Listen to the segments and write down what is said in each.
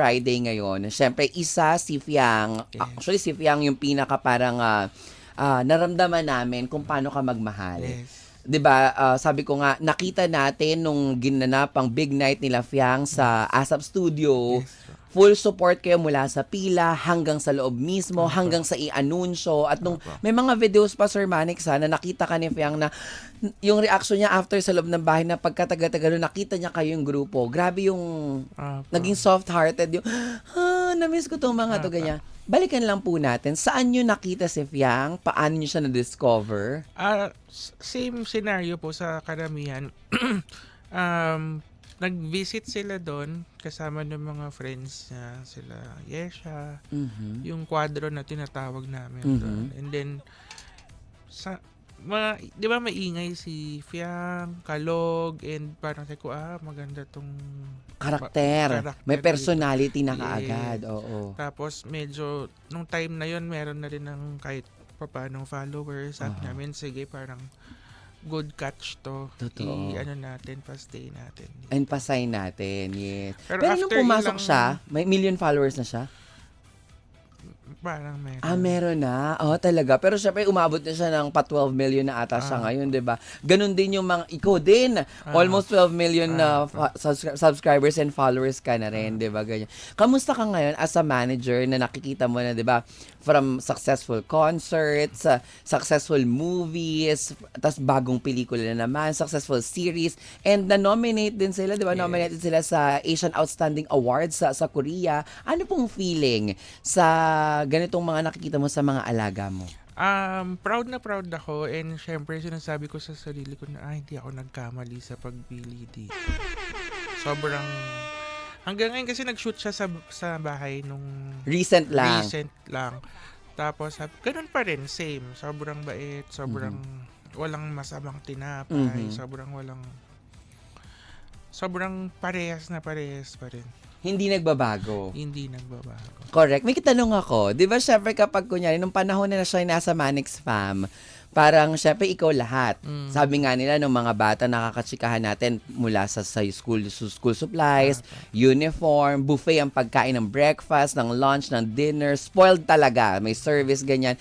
Friday ngayon. Siyempre, isa si Fiang. Yes. Actually, si Fiang yung pinaka parang naramdaman namin kung paano ka magmahal. Yes. 'Di ba? Sabi ko nga, nakita natin nung ginanap ang big night nila Fiang sa ASAP Studio. Yes. Full support kayo mula sa pila hanggang sa loob mismo, Opo. hanggang sa i-anunsyo. At nung Opo. may mga videos pa, Sir Manix, na nakita ka ni Fiang na yung reaction niya after sa loob ng bahay na pagkataga-taga nun, nakita niya kayong grupo. Grabe yung Opo. naging soft-hearted yung, na-miss ko tong mga to, Opo. ganyan. Balikan lang po natin, saan nyo nakita si Fiang? Paano nyo siya na-discover? Same scenario po sa karamihan. Nag-visit sila doon kasama ng mga friends niya, sila Yesha, Mhm. yung kwadro na tinatawag namin Mhm. doon. And then di ba maingay si Fiang, Kalog, and parang sabi ko, maganda tong Karakter. karakter May personality na dito. kaagad. Oo. Tapos medyo, nung time na yon meron na rin ng kahit papanong followers. Sabi Aha. namin, sige, parang good catch to. Totoo. Pa-stay natin. And pasay natin, yes. Pero Pero nung after pumasok ilang- siya, may million followers na siya? Parang meron. Meron na. Talaga. Pero syempre, umabot na siya ng pa 12 million na ata siya ngayon, di ba? Ganon din yung mga, ikaw din. Almost 12 million na subscribers and followers ka na rin, di ba? Ganyan. Kamusta ka ngayon as a manager na nakikita mo na, di ba? From successful concerts, successful movies, tas bagong pelikula na naman, successful series, and na-nominate din sila, di ba? Yes. Nominated sila sa Asian Outstanding Awards sa Korea. Ano pong feeling sa ganitong mga nakikita mo sa mga alaga mo? Proud na proud ako, and syempre sinasabi ko sa sarili ko na hindi ako nagkamali sa pagpili dito. Sobrang hanggang ngayon kasi nag-shoot siya sa bahay nung Recent lang. Tapos ganun pa rin, same. Sobrang bait, sobrang walang masamang tinapay, sobrang parehas pa rin. Hindi nagbabago. Hindi nagbabago. Correct. May kitanong ako. Di ba syempre kapag kunyari, nung panahon na siya nasa Manix Fam, parang syempre ikaw lahat. Sabi nga nila ng mga bata nakakatsikahan natin mula sa school supplies, uniform, buffet ang pagkain ng breakfast, ng lunch, ng dinner, spoiled talaga. May service, ganyan.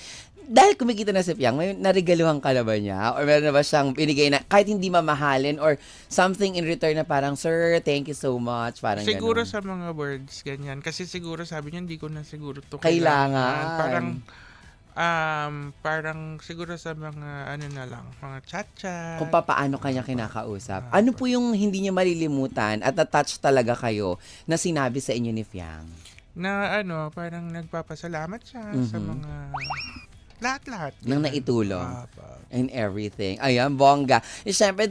Dahil kumikita na si Fiang, may narigaluhan ka na ba niya? Or meron na ba siyang binigay na kahit hindi mamahalin or something in return na parang, sir, thank you so much. Parang Siguro ganon. sa mga words, ganyan. Kasi siguro sabi niya, hindi ko na siguro to Kailangan. Parang siguro sa mga na lang, mga chat-chat. Kung paano kanya kinakausap. Ano po yung hindi niya malilimutan at na-touch talaga kayo na sinabi sa inyo ni Fiang? Na parang nagpapasalamat siya sa mga lahat-lahat. Nang ganun. naitulong Apa. and everything. Ayan, bongga. Siyempre,